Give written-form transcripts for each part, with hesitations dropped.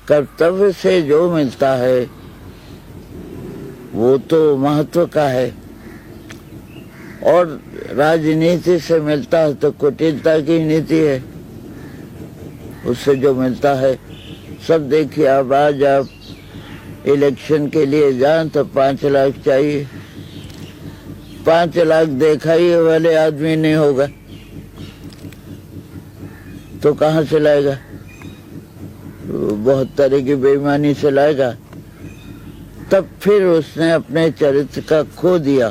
कर्तव्य से जो मिलता है वो तो महत्व का है, और राजनीति से मिलता है तो कुटिलता की नीति है। उससे जो मिलता है सब देखिए। अब आज आप इलेक्शन के लिए जाएं तो 5 लाख चाहिए। 5 लाख देखा ही वाले आदमी नहीं होगा तो कहाँ से लाएगा? बहुत तरह की बेईमानी से लाएगा। तब फिर उसने अपने चरित्र का खो दिया।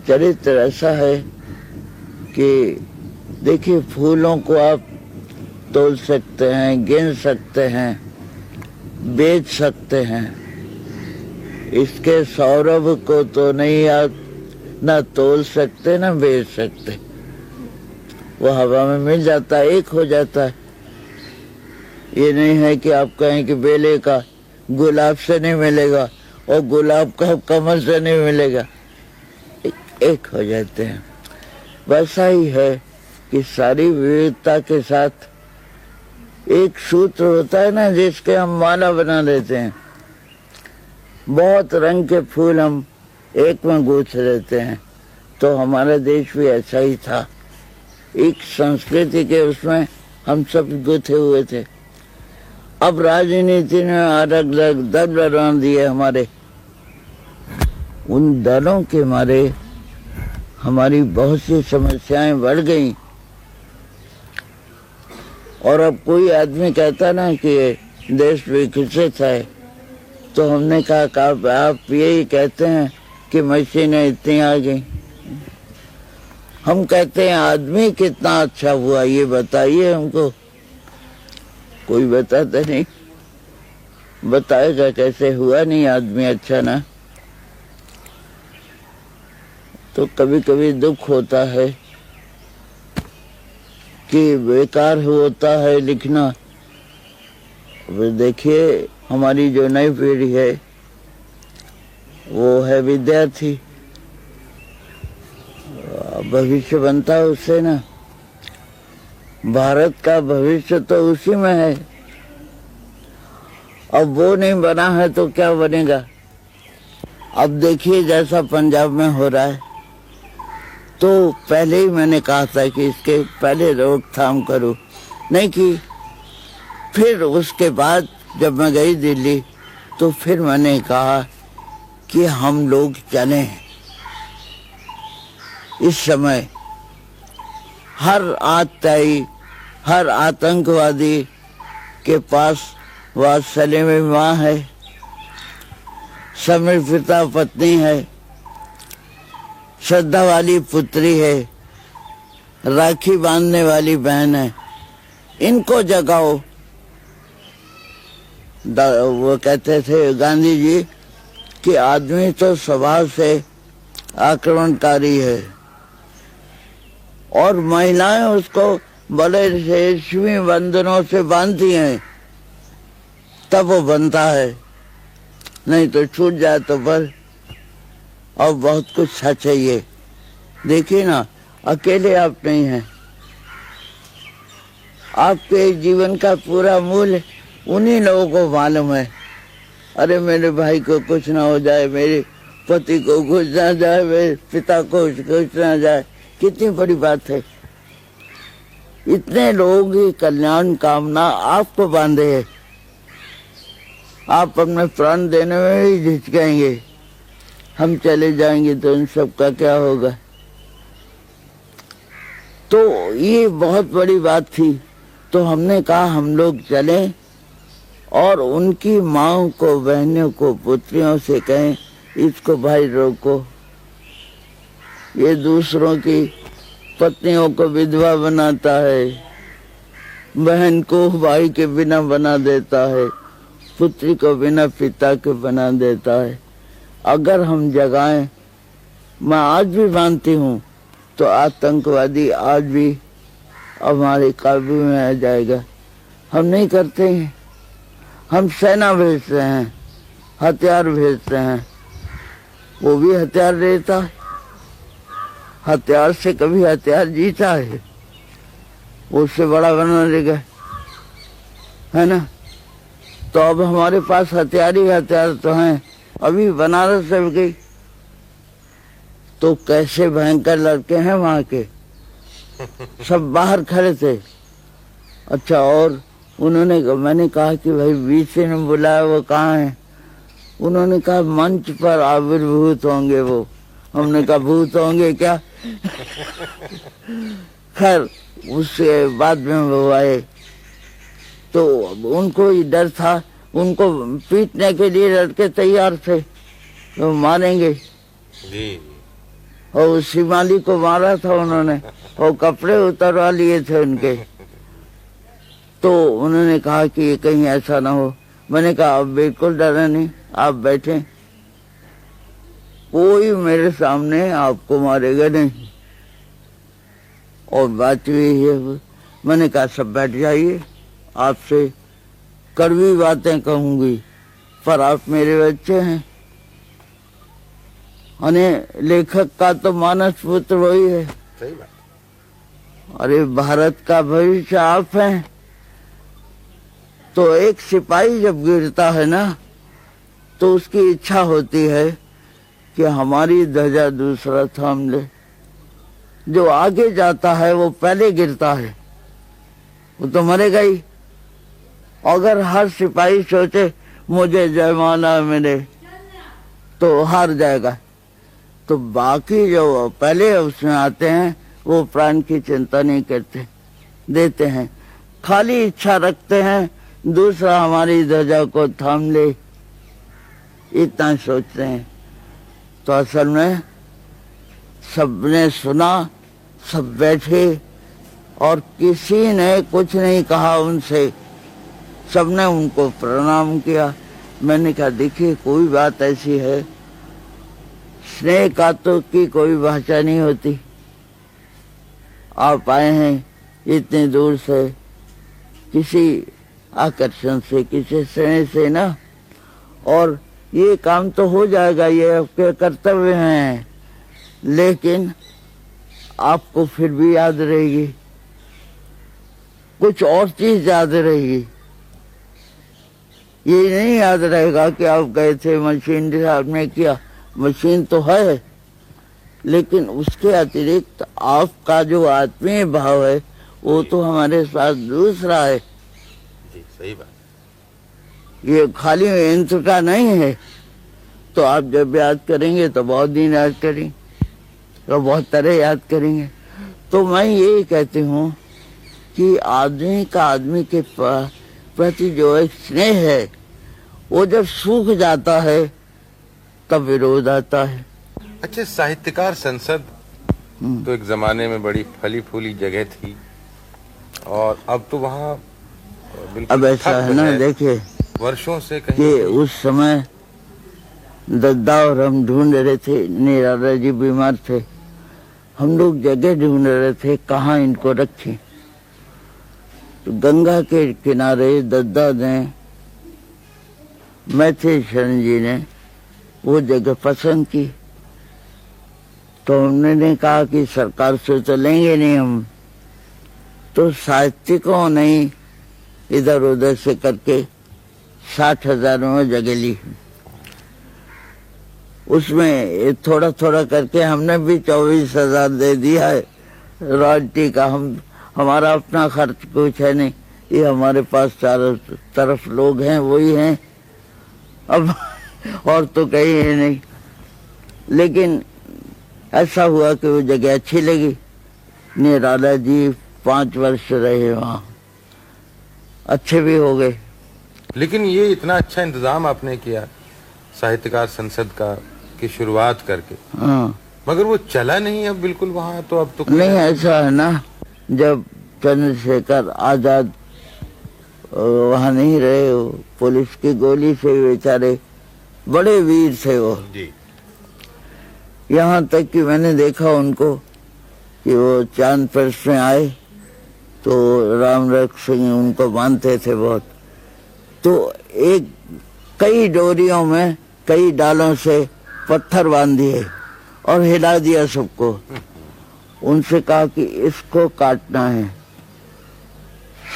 चरित्र ऐसा है कि देखिए, फूलों को आप तोल सकते हैं, गिन सकते हैं, बेच सकते हैं। इसके सौरभ को तो नहीं आप ना तोल सकते ना बेच सकते। वो हवा में मिल जाता है, एक हो जाता है। ये नहीं है कि आप कहें कि बेले का गुलाब से नहीं मिलेगा और गुलाब का कमल से नहीं मिलेगा, एक हो जाते हैं। वैसा ही है कि सारी विविधता के साथ एक सूत्र होता है ना, जिसके हम माला बना लेते हैं। बहुत रंग के फूल हम एक में गूंथ लेते हैं। तो हमारा देश भी ऐसा ही था, एक संस्कृति के उसमें हम सब गुथे हुए थे। अब राजनीति ने अलग अलग दल बना दिए हमारे। उन दलों के मारे हमारी बहुत सी समस्याएं बढ़ गई। और अब कोई आदमी कहता ना कि देश विकसित है, तो हमने कहा आप यही कहते हैं कि मशीनें इतनी आ गई। हम कहते हैं आदमी कितना अच्छा हुआ, ये बताइए हमको। कोई बताता नहीं, बताएगा कैसे? हुआ नहीं आदमी अच्छा ना। तो कभी कभी दुख होता है कि बेकार होता है लिखना। अब देखिए, हमारी जो नई पीढ़ी है वो है विद्यार्थी। भविष्य बनता है उससे ना। भारत का भविष्य तो उसी में है। अब वो नहीं बना है तो क्या बनेगा? अब देखिए जैसा पंजाब में हो रहा है, तो पहले ही मैंने कहा था कि इसके पहले रोकथाम करो, नहीं की। फिर उसके बाद जब मैं गई दिल्ली तो फिर मैंने कहा कि हम लोग चलें। इस समय हर आतताई, हर आतंकवादी के पास वात्सल्य में माँ है, समर्पिता पत्नी है, श्रद्धा वाली पुत्री है, राखी बांधने वाली बहन है। इनको जगाओ। वो कहते थे गांधी जी कि आदमी तो स्वभाव से आक्रमणकारी है और महिलाएं उसको बड़े रेशमी बंधनों से बांधती हैं, तब वो बनता है, नहीं तो छूट जाए तो पर। और बहुत कुछ चाहिए। देखिए ना, अकेले आप नहीं हैं। आपके जीवन का पूरा मूल्य उन्हीं लोगों को मालूम है। अरे मेरे भाई को कुछ ना हो जाए, मेरे पति को कुछ ना जाए, मेरे पिता को कुछ ना जाए, कितनी बड़ी बात है। इतने लोगों की कल्याण कामना आपको बांधे है। आप अपने प्राण देने में ही झिझकेंगे। हम चले जाएंगे तो इन सब का क्या होगा? तो ये बहुत बड़ी बात थी। तो हमने कहा हम लोग चलें और उनकी माँओं को, बहनों को, पुत्रियों से कहें इसको भाई रोको। ये दूसरों की पत्नियों को विधवा बनाता है, बहन को भाई के बिना बना देता है, पुत्री को बिना पिता के बना देता है। अगर हम जगाएं, मैं आज भी मानती हूँ, तो आतंकवादी आज भी हमारे काबू में आ जाएगा। हम नहीं करते हैं। हम सेना भेजते हैं, हथियार भेजते हैं, वो भी हथियार देता है। हथियार से कभी हथियार जीता है? उससे बड़ा बनाने गए, है ना। तो अब हमारे पास हथियार ही हथियार तो हैं। अभी बनारस से गई तो कैसे भयंकर लड़के हैं वहां के, सब बाहर खड़े थे। अच्छा, और मैंने कहा कि भाई वीसी ने बुलाया, वो कहाँ है? उन्होंने कहा मंच पर आविर्भूत होंगे वो। हमने कहा भूत होंगे क्या? खैर उसके बाद में वो आए तो उनको ही डर था, उनको पीटने के लिए लड़के तैयार थे, तो मारेंगे जी। और उस शिमाली को मारा था उन्होंने, और कपड़े उतरवा लिए थे उनके। तो उन्होंने कहा कि ये कहीं ऐसा ना हो। मैंने कहा अब बिल्कुल डरे नहीं, आप बैठे, कोई मेरे सामने आपको मारेगा नहीं। और बात हुई है, मैंने कहा सब बैठ जाइए, आपसे कड़वी बातें कहूंगी पर आप मेरे बच्चे हैं। लेखक का तो मानस पुत्र वही है। सही बात। अरे भारत का भविष्य आप हैं। तो एक सिपाही जब गिरता है ना, तो उसकी इच्छा होती है कि हमारी ध्वजा दूसरा थाम ले। जो आगे जाता है वो पहले गिरता है, वो तो मरेगा ही। अगर हर सिपाही सोचे मुझे जयमाला मिले तो हार जाएगा। तो बाकी जो पहले उसमें आते हैं वो प्राण की चिंता नहीं करते, देते हैं, खाली इच्छा रखते हैं दूसरा हमारी ध्वजा को थाम ले, इतना सोचते हैं। तो असल में सबने सुना, सब बैठे और किसी ने कुछ नहीं कहा उनसे, सबने उनको प्रणाम किया। मैंने कहा देखिए कोई बात ऐसी है, स्नेह का तो की कोई भाषा नहीं होती। आप आए हैं इतने दूर से, किसी आकर्षण से, किसी स्नेह से ना, और ये काम तो हो जाएगा, ये आपके कर्तव्य हैं, लेकिन आपको फिर भी याद रहेगी, कुछ और चीज याद रहेगी। ये नहीं याद रहेगा कि आप गए थे मशीन आपने किया, मशीन तो है, लेकिन उसके अतिरिक्त आपका जो आत्मीय भाव है वो तो हमारे साथ दूसरा है जी। सही बात, ये खाली यंत्र का नहीं है। तो आप जब याद करेंगे तो बहुत दिन याद करेंगे, तो बहुत तरह याद करेंगे। तो मैं यही कहती हूँ कि आदमी का आदमी के प्रति जो एक स्नेह है वो जब सूख जाता है तब विरोध आता है। अच्छा, साहित्यकार संसद तो एक जमाने में बड़ी फली फूली जगह थी, और अब तो वहाँ बिल्कुल अब ऐसा है ना, देखिए वर्षों से कि उस समय दद्दा और हम ढूंढ रहे थे, निराला जी बीमार थे, हम लोग जगह ढूंढ रहे थे कहाँ इनको रखें। तो गंगा के किनारे दद्दा ने, मैथिली शरण जी ने वो जगह पसंद की। तो हमने कहा कि सरकार से तो लेंगे नहीं हम, तो साहित्यिकों ने इधर उधर से करके 60,000 में जगह ली। उसमें थोड़ा थोड़ा करके हमने भी 24,000 दे दिया है रॉयल्टी का। हमारा अपना खर्च कुछ है नहीं, ये हमारे पास चारों तरफ लोग हैं, वही हैं, अब और तो कहीं है नहीं। लेकिन ऐसा हुआ कि वो जगह अच्छी लगी। निराला जी 5 वर्ष रहे वहाँ, अच्छे भी हो गए। लेकिन ये इतना अच्छा इंतजाम आपने किया साहित्यकार संसद का की शुरुआत करके, हाँ, मगर वो चला नहीं अब बिल्कुल वहाँ। तो अब तो नहीं, ऐसा है ना, जब चंद्रशेखर आजाद वहाँ नहीं रहे, पुलिस की गोली से बेचारे बड़े वीर थे वो जी। यहाँ तक कि मैंने देखा उनको कि वो चांद पर्स में आए तो राम रख सिंह उनको मानते थे बहुत। तो एक कई डोरियों में कई डालों से पत्थर बांध दिए और हिला दिया सबको। उनसे कहा कि इसको काटना है,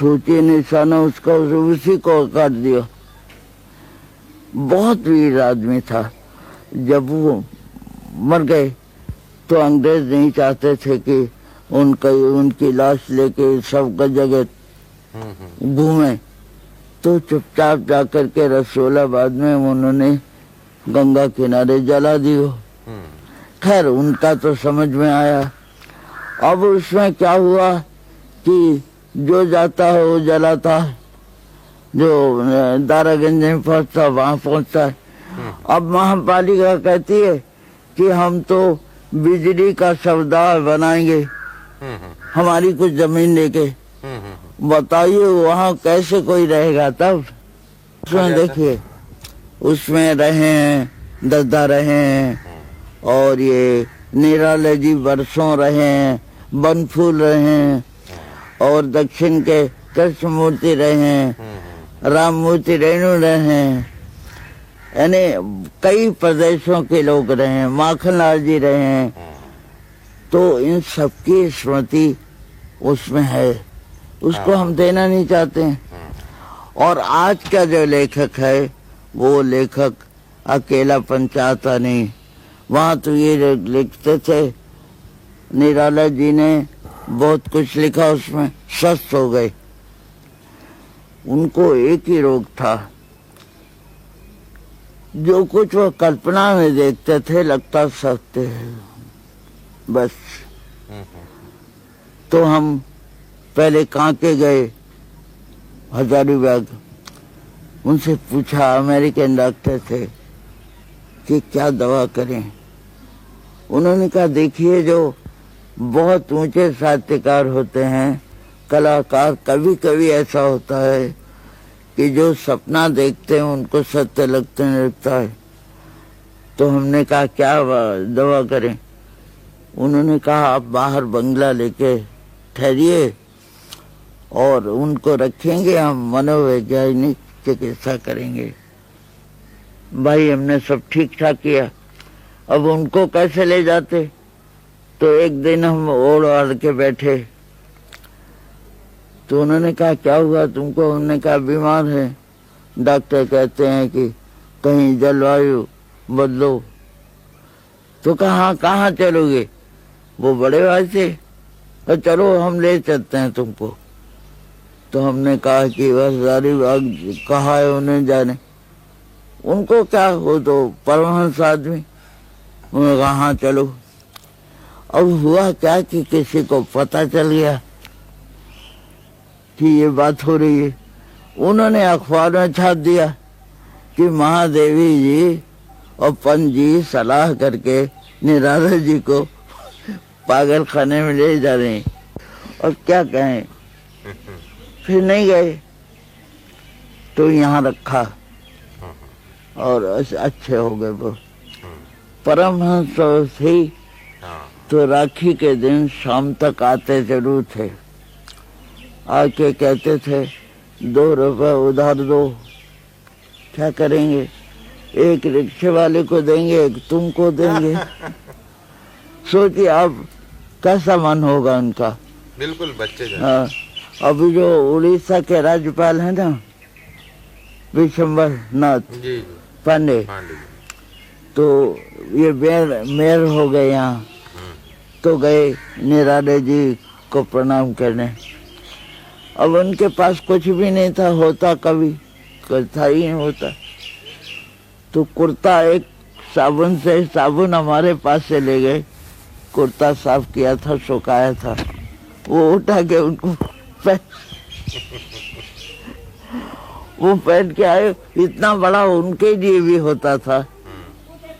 सोचिए निशाना उसका उसी को काट दिया। बहुत वीर आदमी था। जब वो मर गए तो अंग्रेज नहीं चाहते थे कि उनकी लाश लेके सब का जगह घूमे, तो चुपचाप जाकर के रसूलाबाद में उन्होंने गंगा किनारे जला दी हो। खैर उनका तो समझ में आया। अब उसमें क्या हुआ कि जो जाता है वो जलाता है, जो दारागंज में पहुंचता वहां पहुंचता है। अब महापालिका कहती है कि हम तो बिजली का सौदा बनाएंगे हमारी कुछ जमीन लेके। बताइए वहाँ कैसे कोई रहेगा। तब उसमें देखिए, उसमें रहे हैं, दद्दा रहे हैं, और ये निराला जी वर्षों रहे हैं, बनफूल रहे हैं, और दक्षिण के कृष्ण मूर्ति रहे हैं, राम मूर्ति रेणु रहे हैं, यानी कई प्रदेशों के लोग रहे हैं, माखनलाल जी रहे हैं। तो इन सबकी स्मृति उसमें है, उसको हम देना नहीं चाहते हैं। और आज का जो लेखक है वो लेखक अकेलापन चाहता नहीं। वहाँ तो ये लिखते थे, निराला जी ने बहुत कुछ लिखा, उसमें स्वस्थ हो गए। उनको एक ही रोग था, जो कुछ वो कल्पना में देखते थे लगता सत्य है बस। तो हम पहले कांके गए हजारीबाग, उनसे पूछा, अमेरिकन डॉक्टर थे, कि क्या दवा करें। उन्होंने कहा देखिए, जो बहुत ऊंचे साहित्यकार होते हैं, कलाकार, कभी कभी ऐसा होता है कि जो सपना देखते हैं उनको सत्य लगता है। तो हमने कहा क्या दवा करें। उन्होंने कहा आप बाहर बंगला लेके ठहरिए और उनको रखेंगे, हम मनोवैज्ञानिक चिकित्सा करेंगे। भाई हमने सब ठीक ठाक किया। अब उनको कैसे ले जाते। तो एक दिन हम ओढ़ आड़ के बैठे, तो उन्होंने कहा क्या हुआ तुमको। उन्होंने कहा बीमार है, डॉक्टर कहते हैं कि कहीं जलवायु बदलो। तो कहा कहाँ चलोगे। वो बड़े भाई थे, तो चलो हम ले चलते हैं तुमको। तो हमने कहा कि बस हजारीबाग कहा है उन्हें जाने, उनको क्या, हो तो परमहंस आदमी। उन्होंने कहा हाँ चलो। अब हुआ क्या कि किसी को पता चल गया कि ये बात हो रही है। उन्होंने अखबार में छाप दिया कि महादेवी जी और पंत जी सलाह करके निराला जी को पागल खाने में ले जा रहे हैं। और क्या कहें, फिर नहीं गए। तो यहाँ रखा और अच्छे हो गए वो। परमहंस थी तो राखी के दिन शाम तक आते जरूर थे। आके कहते थे 2 रुपए उधार दो। क्या करेंगे, एक रिक्शे वाले को देंगे, एक तुमको देंगे। सोचिए आप कैसा मन होगा उनका। बिल्कुल बच्चे। हाँ, अभी जो उड़ीसा के राज्यपाल हैं ना, विशंबर नाथ पांडे, तो ये मेयर हो गए यहाँ। तो गए निराला जी को प्रणाम करने। अब उनके पास कुछ भी नहीं था, होता कभी था ही नहीं होता। तो कुर्ता, एक साबुन हमारे पास से ले गए, कुर्ता साफ किया था, सुखाया था, वो उठा के उनको वो पहन के आए। इतना बड़ा उनके लिए भी होता था।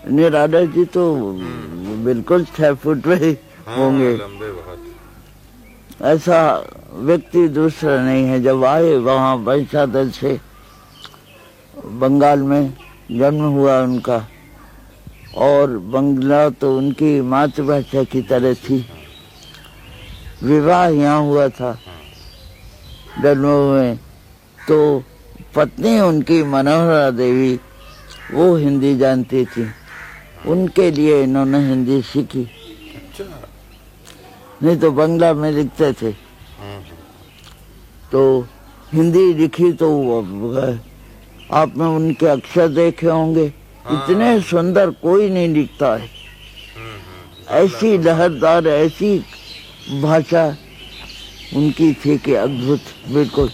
निराला जी तो बिल्कुल 6 फुट में होंगे। लंबे बहुत। ऐसा व्यक्ति दूसरा नहीं है। जब आए वहाँ वंशादल से, बंगाल में जन्म हुआ उनका, और बंगला तो उनकी मातृभाषा की तरह थी। विवाह यहाँ हुआ था जन्मों में। तो पत्नी उनकी मनोहरा देवी, वो हिंदी जानती थी, उनके लिए इन्होंने हिंदी सीखी। नहीं तो बंगला में लिखते थे। तो हिंदी लिखी तो आपने उनके अक्षर देखे होंगे, इतने सुंदर कोई नहीं लिखता है। ऐसी लहरदार, ऐसी भाषा उनकी थी कि अद्भुत बिल्कुल।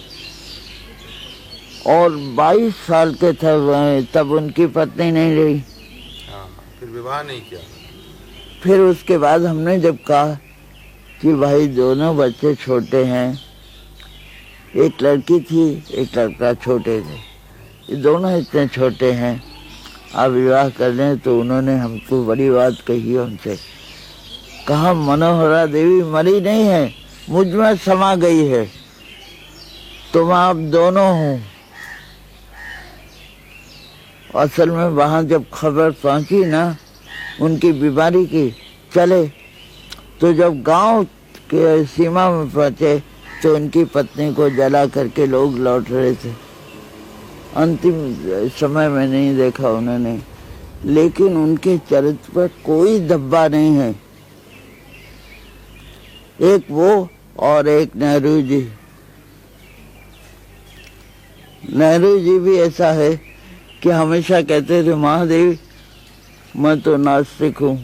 और 22 साल के थे वह, तब उनकी पत्नी नहीं रही। फिर विवाह नहीं किया। फिर उसके बाद हमने जब कहा कि भाई दोनों बच्चे छोटे हैं, एक लड़की थी एक लड़का छोटे थे, ये दोनों इतने छोटे हैं, आप विवाह कर लें, तो उन्होंने हमको बड़ी बात कही हमसे। कहा मनोहरा देवी मरी नहीं है, मुझ में समा गई है, तुम आप दोनों हो। असल में वहाँ जब खबर पहुँची ना उनकी बीमारी की, चले तो जब गांव के सीमा में पहुँचे तो उनकी पत्नी को जला करके लोग लौट रहे थे। अंतिम समय में नहीं देखा उन्होंने, लेकिन उनके चरित्र पर कोई धब्बा नहीं है। एक वो और एक नेहरू जी। नेहरू जी भी ऐसा है कि हमेशा कहते थे महादेव मैं तो नास्तिक हूँ।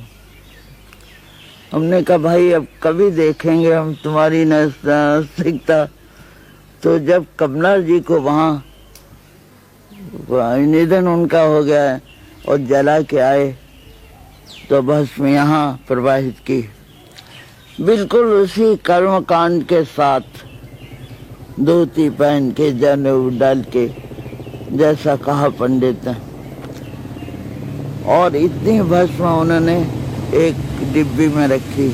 हमने कहा भाई अब कभी देखेंगे हम तुम्हारी नास्तिकता। तो जब कमला जी को वहाँ निधन उनका हो गया और जला के आए तो भस्म यहाँ प्रवाहित की, बिल्कुल उसी कर्मकांड के साथ, धोती पहन के जनेऊ डाल के, जैसा कहा पंडित ने। और इतनी भस्म उन्होंने एक डिब्बी में रखी,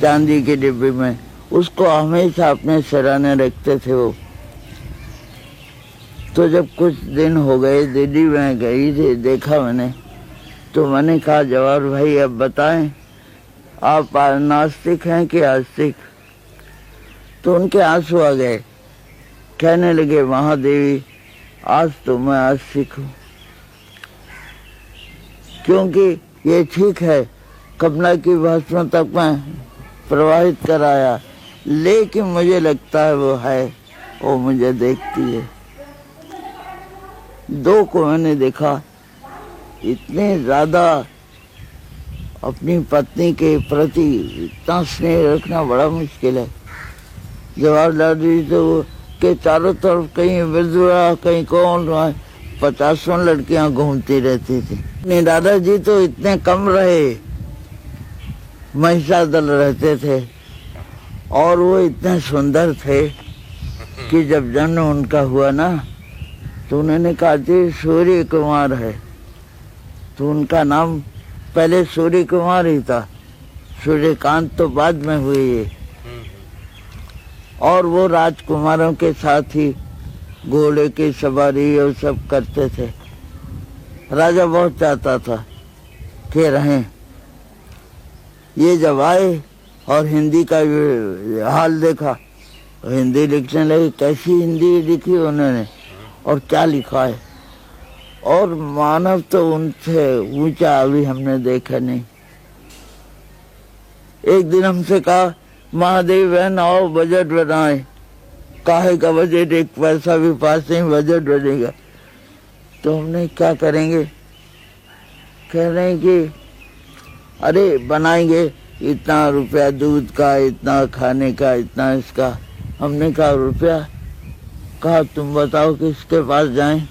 चांदी की डिब्बी में, उसको हमेशा अपने सिराने रखते थे वो। तो जब कुछ दिन हो गए, दिल्ली में गई थी, देखा मैंने, तो मैंने कहा जवाहर भाई अब बताएं आप नास्तिक हैं कि आस्तिक। तो उनके आंसू आ गए, कहने लगे महादेवी आज तो मैं आस्तिक हूँ, क्योंकि ये ठीक है कमला की भस्म तक मैं प्रवाहित कराया, लेकिन मुझे लगता है वो मुझे देखती है। दो को मैंने देखा, इतने ज्यादा अपनी पत्नी के प्रति इतना स्नेह रखना बड़ा मुश्किल है। जवाहरलाल जी तो के चारों तरफ कहीं विधवा कहीं कौन 50 लड़कियां घूमती रहती थी। दादाजी तो इतने कम रहे, महिषादल रहते थे, और वो इतने सुंदर थे कि जब जन्म उनका हुआ ना तो उन्होंने कहा जी सूर्य कुमार है। तो उनका नाम पहले सूर्य कुमार ही था, सूर्यकांत तो बाद में हुए ये। और वो राजकुमारों के साथ ही घोड़े की सवारी और सब करते थे। राजा बहुत चाहता था कि रहें। ये जब आए और हिंदी का हाल देखा, हिंदी लिखने लगे। कैसी हिंदी लिखी उन्होंने और क्या लिखा है, और मानव तो उनसे ऊंचा अभी हमने देखा नहीं। एक दिन हमसे कहा महादेव बहन आओ बजट बनाए। काहे का बजट, एक पैसा भी पास नहीं, बजट बनेगा। तो हमने क्या करेंगे, कह रहे हैं कि अरे बनाएंगे, इतना रुपया दूध का, इतना खाने का, इतना इसका। हमने कहा रुपया, कहा तुम बताओ किसके पास जाएं।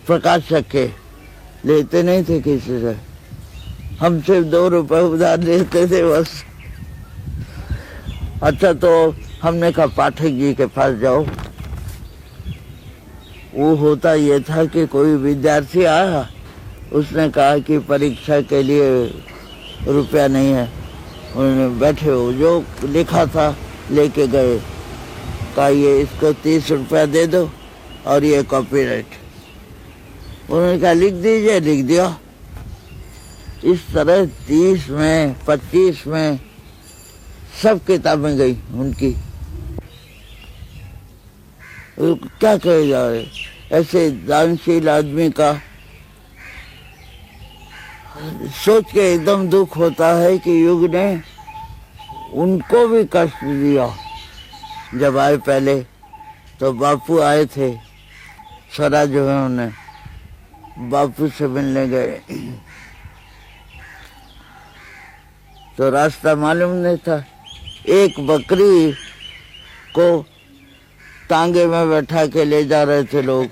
प्रकाशक के, लेते नहीं थे किसी से, हम सिर्फ 2 रुपए उधार लेते थे बस। अच्छा तो हमने कहा पाठक जी के पास जाओ। वो होता ये था कि कोई विद्यार्थी आया, उसने कहा कि परीक्षा के लिए रुपया नहीं है। उन्होंने बैठे हो जो लिखा था लेके गए, कहा ये इसको 30 रुपया दे दो और ये कॉपीराइट। उन्होंने कहा लिख दीजिए, लिख दिया। इस तरह 30 में 25 में सब किताबें गई उनकी। क्या कहे जा रहे, ऐसे दानशील आदमी का सोच के एकदम दुख होता है कि युग ने उनको भी कष्ट दिया जब आए पहले तो बापू आए थे, स्वरा जो है उन्हें बापू से मिलने गए तो रास्ता मालूम नहीं था। एक बकरी को तांगे में बैठा के ले जा रहे थे लोग।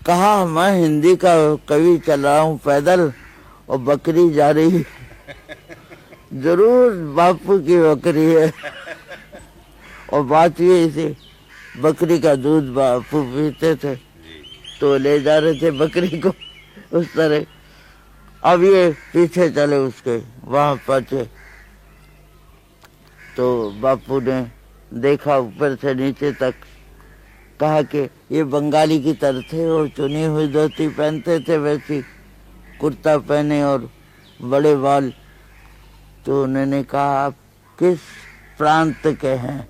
कहा मैं हिंदी का कवि चल रहा हूँ पैदल और बकरी जा रही, जरूर बापू की बकरी है। और बात ये थी, बकरी का दूध बापू पीते थे तो ले जा रहे थे बकरी को उस तरह। अब ये पीछे चले उसके, वहां पहुंचे तो बापू ने देखा ऊपर से नीचे तक, कहा कि ये बंगाली की तरह थे और चुनी हुई धोती पहनते थे, वैसी कुर्ता पहने और बड़े बाल। तो उन्होंने कहा आप किस प्रांत के हैं?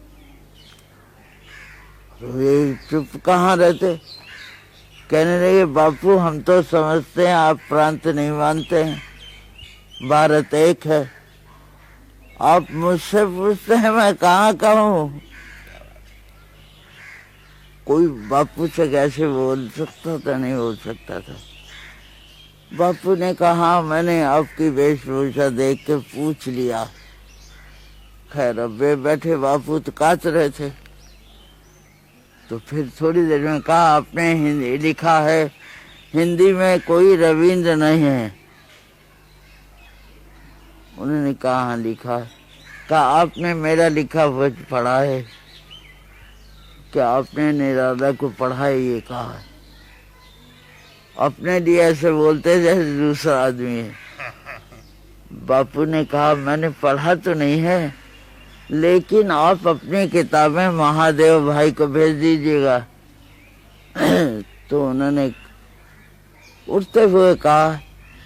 तो ये चुप कहाँ रहते, कहने लगे बापू हम तो समझते हैं आप प्रांत नहीं मानते हैं, भारत एक है। आप मुझसे पूछते हैं मैं कहाँ का हूँ? कोई बापू से कैसे बोल सकता था? नहीं बोल सकता था। बापू ने कहा मैंने आपकी वेशभूषा देख के पूछ लिया। खैर अब वे बैठे, बापू तो काट रहे थे। तो फिर थोड़ी देर में कहा आपने हिंदी लिखा है, हिंदी में कोई रविंद्र नहीं है। उन्होंने कहा हाँ लिखा है। कहा आपने मेरा लिखा हुआ पढ़ा है क्या? आपने निराला को पढ़ा है? ये कहा है। अपने लिए ऐसे बोलते जैसे दूसरा आदमी है। बापू ने कहा मैंने पढ़ा तो नहीं है, लेकिन आप अपनी किताबें महादेव भाई को भेज दीजिएगा। तो उन्होंने उठते हुए कहा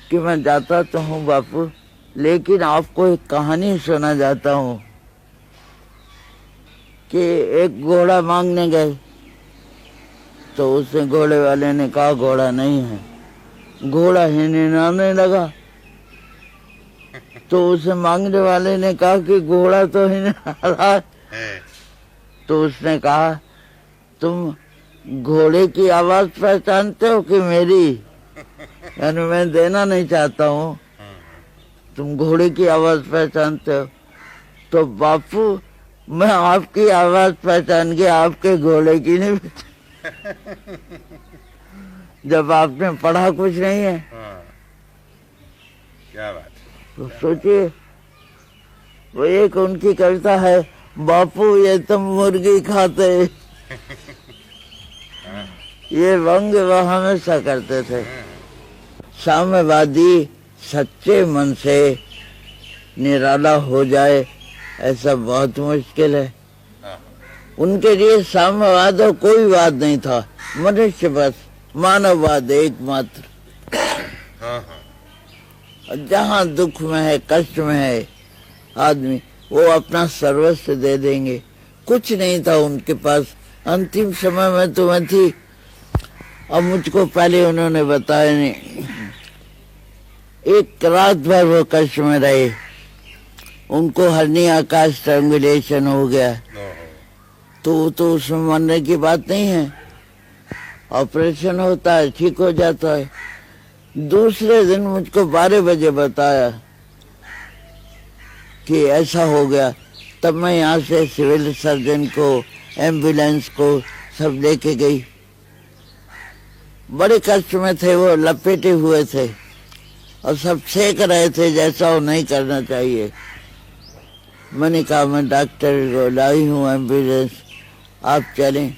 कि मैं जाता तो हूँ बापू, लेकिन आपको एक कहानी सुना जाता हूँ कि एक घोड़ा मांगने गए तो उसने घोड़े वाले ने कहा घोड़ा नहीं है। घोड़ा हिनहिनाने लगा तो उसे मांगने वाले ने कहा कि घोड़ा तो हिनहा रहा है। तो उसने कहा तुम घोड़े की आवाज पहचानते हो कि मेरी? यानी मैं देना नहीं चाहता हूँ, तुम घोड़े की आवाज पहचानते हो? तो बापू मैं आपकी आवाज पहचान के आपके घोड़े की नहीं जब आपने पढ़ा कुछ नहीं है। क्या बात। तो सोचिए, वो एक उनकी कविता है, बापू ये तुम मुर्गी खाते। ये व्यंग वह हमेशा करते थे। साम्यवादी सच्चे मन से निराला हो जाए ऐसा बहुत मुश्किल है। उनके लिए साम्यवाद और कोई वाद नहीं था, मनुष्य बस, मानववाद एकमात्र। जहाँ दुख में है, कष्ट में है आदमी, वो अपना सर्वस्व दे देंगे। कुछ नहीं था उनके पास। अंतिम समय में तो मैं थी, अब मुझको पहले उन्होंने बताया नहीं। एक रात भर वो कष्ट में रहे, उनको हर्निया का स्ट्रैंगुलेशन हो गया। तो उसमें मरने की बात नहीं है, ऑपरेशन होता है, ठीक हो जाता है। दूसरे दिन मुझको 12 बजे बताया कि ऐसा हो गया। तब मैं यहाँ से सिविल सर्जन को, एम्बुलेंस को सब लेके गई। बड़े कष्ट में थे वो, लपेटे हुए थे और सब सेक रहे थे जैसा वो नहीं करना चाहिए। मैंने कहा मैं डॉक्टर को लाई हूँ एम्बुलेंस, आप चलें।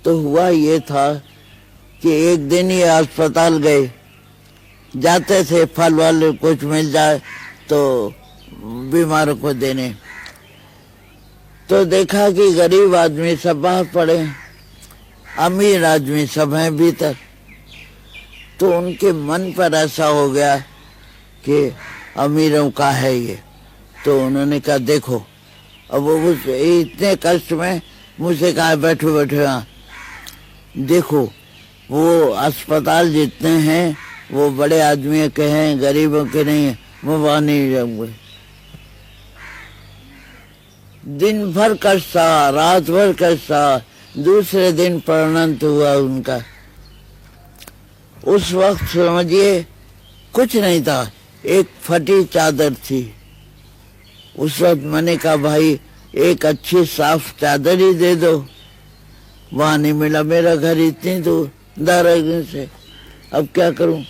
तो हुआ ये था कि एक दिन ये अस्पताल गए, जाते थे फल वल कुछ मिल जाए तो बीमारों को देने। तो देखा कि गरीब आदमी सब बाहर पड़े, अमीर आदमी सब हैं भीतर। तो उनके मन पर ऐसा हो गया कि अमीरों का है ये। तो उन्होंने कहा देखो, अब वो इतने कष्ट में मुझसे कहा बैठो बैठो यहाँ, देखो वो अस्पताल जितने हैं वो बड़े आदमी के हैं, गरीबों के नहीं है, मैं वहां नहीं जाऊंगा। दिन भर कष्ट सहा, रात भर कष्ट सहा, दूसरे दिन परिणत हुआ उनका। उस वक्त समझिए कुछ नहीं था, एक फटी चादर थी। उस वक्त मैंने कहा भाई एक अच्छी साफ चादर ही दे दो। वहां नहीं मिला, मेरा घर इतनी दूर दारागंज से। अब क्या करूं?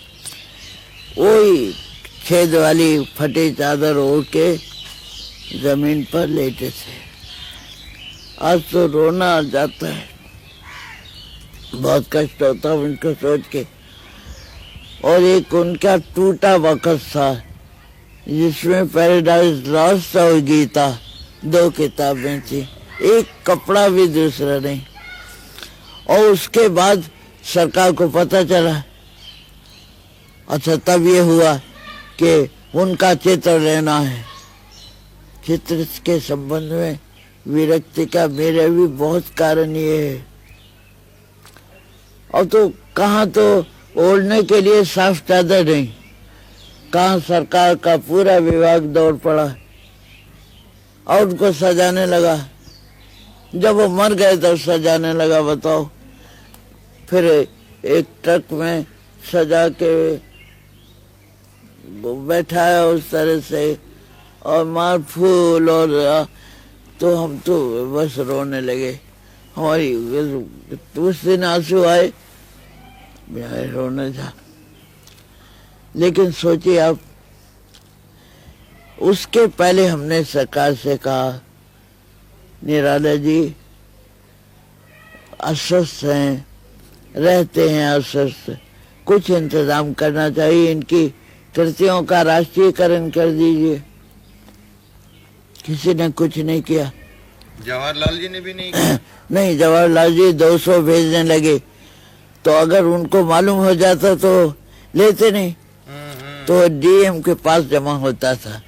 वही छेद वाली फटी चादर ओढ़ के जमीन पर लेटे थे। आज तो रोना आ जाता है, बहुत कष्ट होता है उनको सोच के। और एक उनका टूटा वक़्त था जिसमें पैराडाइज लॉस्ट और गीता 2 किताबें थी, एक कपड़ा भी दूसरा नहीं। और उसके बाद सरकार को पता चला, अच्छा तब ये हुआ कि उनका चित्र लेना है। चित्र के संबंध में विरक्ति का मेरे भी बहुत कारण ये है। और तो कहाँ तो ओढ़ने के लिए साफ चादर नहीं, कहाँ सरकार का पूरा विभाग दौड़ पड़ा और उनको सजाने लगा। जब वो मर गए तो सजाने लगा, बताओ। फिर एक ट्रक में सजा के बैठाया उस तरह से और मार फूल, और तो हम तो बस रोने लगे। हमारी उस दिन आंसू आए, मेरा रोने था। लेकिन सोचिए आप, उसके पहले हमने सरकार से कहा निराला जी अस्वस्थ हैं, रहते हैं अस्वस्थ, कुछ इंतजाम करना चाहिए, इनकी कृतियों का राष्ट्रीयकरण कर दीजिए। किसी ने कुछ नहीं किया। जवाहरलाल जी ने भी नहीं किया। नहीं, जवाहरलाल जी 200 भेजने लगे, तो अगर उनको मालूम हो जाता तो लेते नहीं। तो डीएम के पास जमा होता था,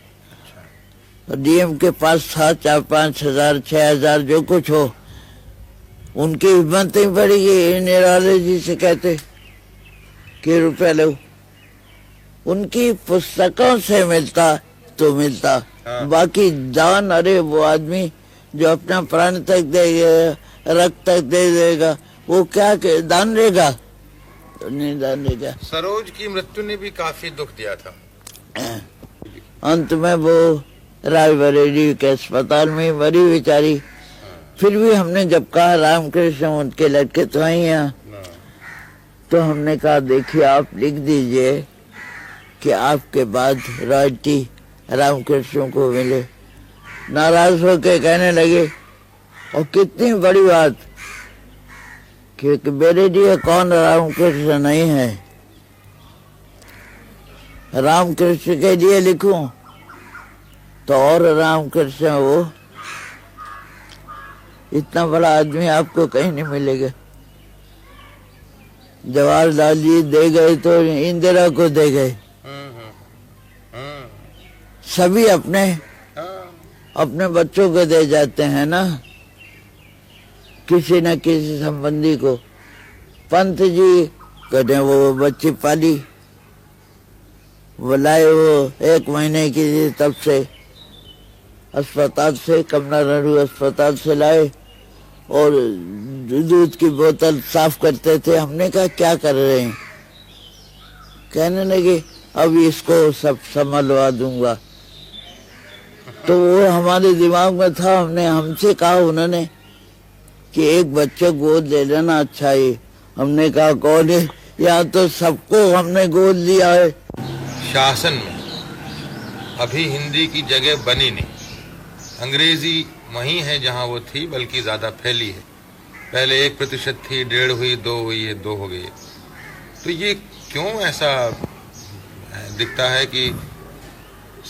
तो डीएम के पास था 4-5 हजार 6 हजार जो कुछ हो। उनकी हिम्मत नहीं पड़ेगी निराले जी से कहते कि रुपया लो। उनकी पुस्तकों से मिलता तो मिलता, बाकी दान, अरे वो आदमी जो अपना प्राण तक देगा, रक्त तक दे देगा, वो क्या दान देगा? तो नहीं दान देगा। सरोज की मृत्यु ने भी काफी दुख दिया था। अंत में वो रायबरेली के अस्पताल में मरी बेचारी। फिर भी हमने जब कहा रामकृष्ण उनके लड़के तो हैं यहाँ, तो हमने कहा देखिए आप लिख दीजिए कि आपके बाद रॉयल्टी रामकृष्ण को मिले। नाराज होकर कहने लगे, और कितनी बड़ी बात कि मेरे लिए कौन रामकृष्ण नहीं है, रामकृष्ण के लिए लिखूं तो और रामकृष्ण वो, इतना बड़ा आदमी आपको कहीं नहीं मिलेगा। जवाहरलाल जी दे गए तो इंदिरा को दे गए। सभी अपने अपने बच्चों को दे जाते हैं ना, किसी न किसी संबंधी को। पंत जी कहते वो बच्ची पाली, वो लाए, वो 1 महीने की थी तब से अस्पताल से, कमला नेहरू अस्पताल से लाए, और दूध की बोतल साफ करते थे। हमने कहा क्या कर रहे हैं? कहने लगे अब इसको सब संभलवा दूंगा। तो वो हमारे दिमाग में था, हमसे कहा उन्होंने कि एक बच्चे गोद ले लेना अच्छा है। हमने कहा कौन है? यहाँ तो सबको हमने गोद लिया है। शासन में अभी हिंदी की जगह बनी नहीं, अंग्रेजी वहीं है जहां वो थी, बल्कि ज्यादा फैली है। पहले 1% थी, 1.5 हुई, 2 हुई है, 2 हो गई है। तो ये क्यों ऐसा दिखता है कि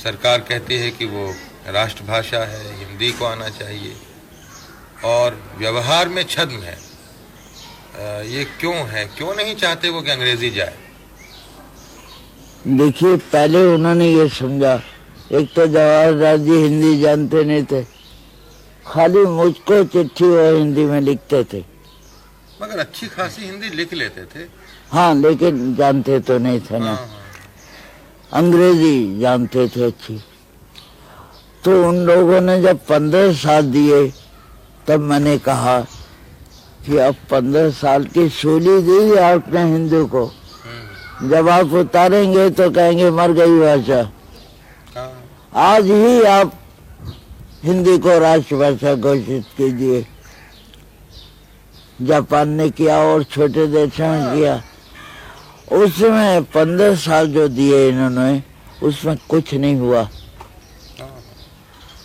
सरकार कहती है कि वो राष्ट्रभाषा है, हिंदी को आना चाहिए, और व्यवहार में छद्म है? ये क्यों है? क्यों नहीं चाहते वो कि अंग्रेजी जाए? देखिए पहले उन्होंने ये समझा, एक तो जवाहरलाल जी हिंदी जानते नहीं थे, खाली मुझको चिट्ठी वो हिंदी में लिखते थे। मगर अच्छी खासी हिंदी लिख लेते थे। हाँ, लेकिन जानते तो नहीं थे ना। अंग्रेजी जानते थे अच्छी। तो उन लोगों ने जब 15 साल दिए तब मैंने कहा कि अब 15 साल की सूली दी आपने हिंदू को, जब आप उतारेंगे तो कहेंगे मर गई भाषा। आज ही आप हिंदी को राष्ट्रभाषा घोषित कीजिए। जापान ने किया और छोटे देशों ने किया। उसमें 15 साल जो दिए इन्होंने, उसमें कुछ नहीं हुआ,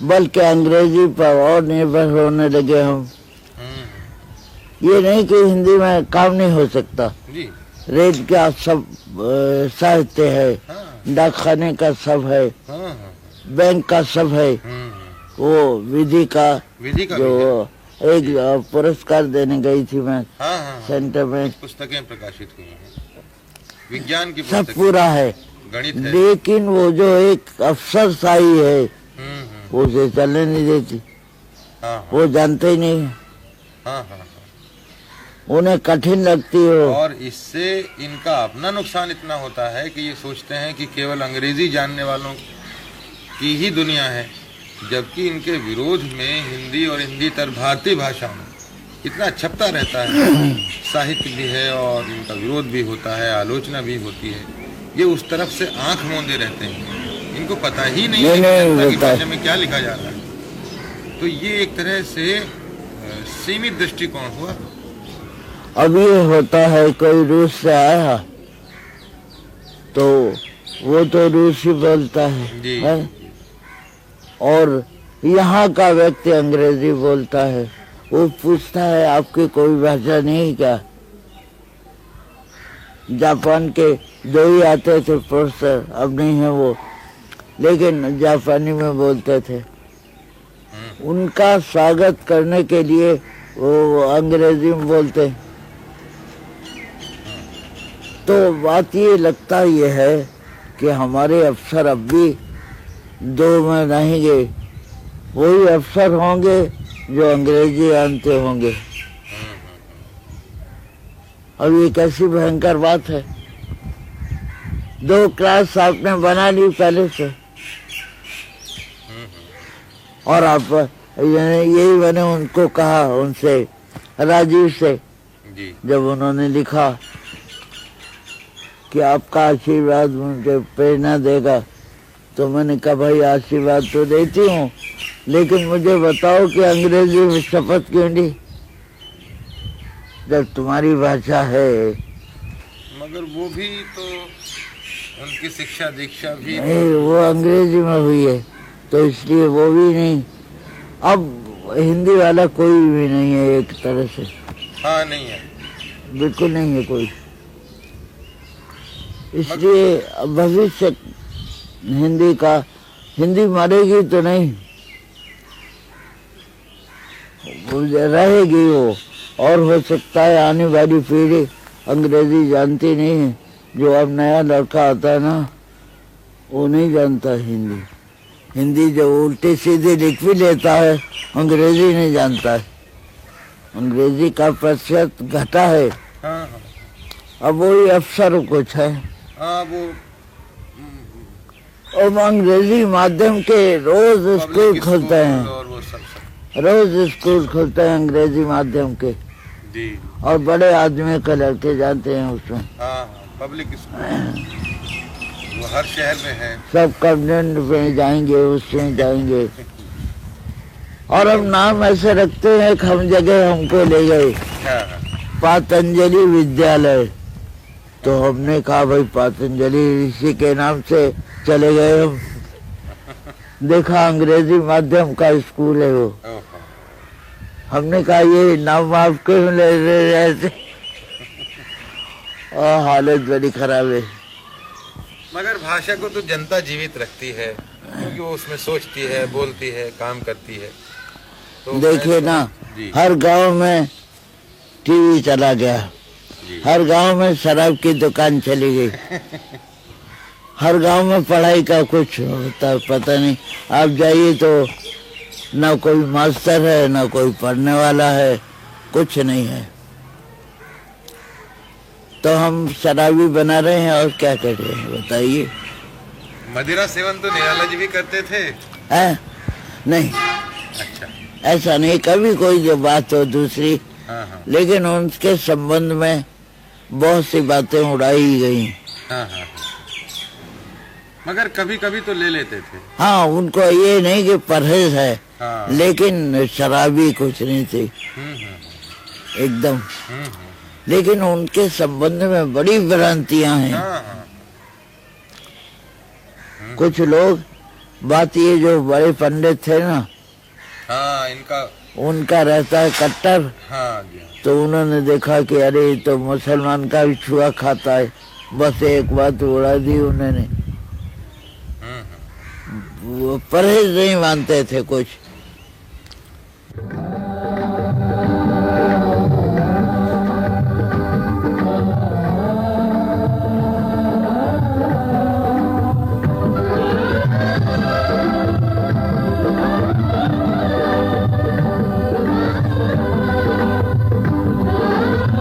बल्कि अंग्रेजी पर और निर्भर होने लगे हम। ये नहीं कि हिंदी में काम नहीं हो सकता। रेल का सब साहित्य है, डाकखाने का सब है, बैंक का सब है। वो विधि का जो एक पुरस्कार देने गई थी मैं सेंटर में, पुस्तकें प्रकाशित हुई हैं, विज्ञान की सब पूरा है, गणित है। लेकिन वो जो एक अफसरशाही है वो उसे चलने नहीं देती। वो जानते ही नहीं, उन्हें कठिन लगती हो। और इससे इनका अपना नुकसान इतना होता है कि ये सोचते हैं कि केवल अंग्रेजी जानने वालों की ही दुनिया है, जबकि इनके विरोध में हिंदी और हिंदीतर भारतीय भाषा में इतना छपता रहता है, साहित्य भी है और इनका विरोध भी होता है, आलोचना भी होती है। ये उस तरफ से आंख मूंदे रहते हैं, इनको पता ही नहीं है कि भाषा में क्या लिखा जा रहा है। तो ये एक तरह से सीमित दृष्टिकोण हुआ। अब ये होता है, कोई रूस से आया तो वो तो रूसी बोलता है? और यहाँ का व्यक्ति अंग्रेजी बोलता है। वो पूछता है आपकी कोई भाषा नहीं क्या? जापान के 2 ही आते थे प्रोफेसर, अब नहीं है वो, लेकिन जापानी में बोलते थे। उनका स्वागत करने के लिए वो अंग्रेजी में बोलते। तो बात ये लगता ये है कि हमारे अफसर अब भी 2 में रहेंगे, वही अफसर होंगे जो अंग्रेजी जानते होंगे। अब ये कैसी भयंकर बात है। 2 क्लास आपने बना ली पहले से, और आप यही मैंने उनको कहा, उनसे राजीव से, जब उन्होंने लिखा कि आपका आशीर्वाद मुझे प्रेरणा देगा, तो मैंने कहा भाई आशीर्वाद तो देती हूँ, लेकिन मुझे बताओ कि अंग्रेजी में शपथ क्यों ली जब तुम्हारी भाषा है। मगर वो भी तो उनकी शिक्षा दीक्षा भी नहीं, वो अंग्रेजी में हुई है, तो इसलिए वो भी नहीं। अब हिंदी वाला कोई भी नहीं है एक तरह से। हाँ, नहीं है, बिल्कुल नहीं है कोई। इसलिए भविष्य हिंदी का, हिंदी मरेगी तो नहीं, रहेगी वो। और हो सकता है आने वाली पीढ़ी अंग्रेजी जानती नहीं है। जो अब नया लड़का आता है ना, वो नहीं जानता हिंदी। हिंदी जो उल्टी सीधी लिख भी लेता है, अंग्रेजी नहीं जानता है। अंग्रेजी का प्रतिशत घटा है। अब वही अफसर कुछ है। और अंग्रेजी माध्यम के रोज स्कूल खुलते हैं, रोज स्कूल खुलते हैं अंग्रेजी माध्यम के, और बड़े आदमी के लड़के जाते हैं उसमें। पब्लिक स्कूल वो हर शहर में है। सब कन्वेंट में जाएंगे, उसमें जाएंगे। और हम नाम ऐसे रखते हैं कि हम जगह हमको ले गए, पातंजलि विद्यालय। तो हमने कहा भाई पातंजलि ऋषि के नाम से चले गए हम। देखा अंग्रेजी माध्यम का स्कूल है वो। हमने कहा ये नाम आप क्यों ले रहे थे? और हालत बड़ी खराब है। मगर भाषा को तो जनता जीवित रखती है, क्योंकि वो उसमें सोचती है, बोलती है, काम करती है। तो देखिए ना, हर गांव में टीवी चला गया, हर गांव में शराब की दुकान चली गई, हर गांव में पढ़ाई का कुछ होता पता नहीं। आप जाइए तो ना कोई मास्टर है, ना कोई पढ़ने वाला है, कुछ नहीं है। तो हम शराबी बना रहे हैं और क्या कर रहे हैं बताइए। मदिरा सेवन तो निराला जी भी करते थे। नहीं, अच्छा। ऐसा नहीं, कभी कोई जो बात हो दूसरी, हाँ हाँ लेकिन उनके संबंध में बहुत सी बातें उड़ाई गई। हाँ हाँ हाँ। मगर कभी कभी तो ले लेते थे। हाँ, उनको ये नहीं कि परहेज है, हाँ। लेकिन शराबी कुछ नहीं थी एकदम। लेकिन उनके संबंध में बड़ी भ्रांतियां हैं। हाँ हाँ कुछ लोग, बात ये जो बड़े पंडित थे ना, हाँ, इनका उनका रहता है कट्टर। हाँ जी हाँ। तो उन्होंने देखा कि अरे ये तो मुसलमान का भी छुआ खाता है, बस एक बात उड़ा दी उन्होंने। वो परहेज नहीं मानते थे कुछ।